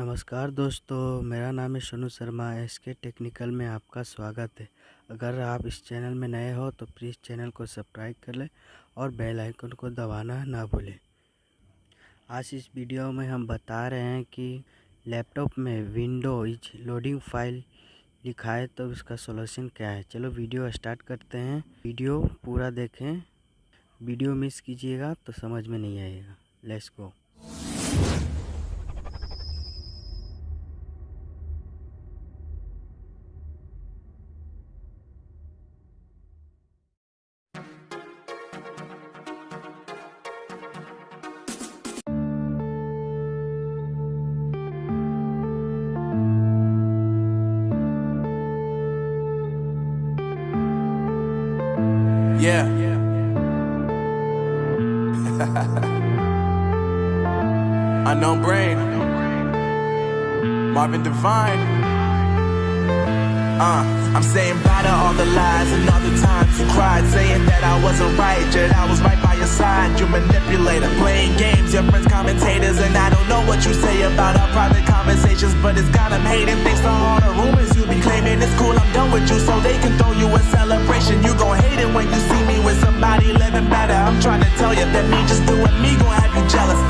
नमस्कार दोस्तों, मेरा नाम है सोनू शर्मा। एसके टेक्निकल में आपका स्वागत है। अगर आप इस चैनल में नए हो तो प्लीज़ चैनल को सब्सक्राइब कर लें और बेल आइकन को दबाना ना भूलें। आज इस वीडियो में हम बता रहे हैं कि लैपटॉप में विंडोज लोडिंग फाइल लिखा है तो इसका सॉल्यूशन क्या है। चलो वीडियो स्टार्ट करते हैं। वीडियो पूरा देखें, वीडियो मिस कीजिएगा तो समझ में नहीं आएगा। Let's go. Yeah. Unknown brain. Marvin Divine. I'm saying bye to all the lies and all the times you cried, saying that I wasn't right, yet I was right by your side. You manipulator, playing games, your friends commentators, and I don't know what you say about our private conversations, but it's got them hating. Thanks to all the rumors you be claiming. It's cool, I'm done with you, so they can throw you a celebration. You gon' hate it when you see me with somebody living better. I'm trying to tell you that me just doing me gon' have you jealous.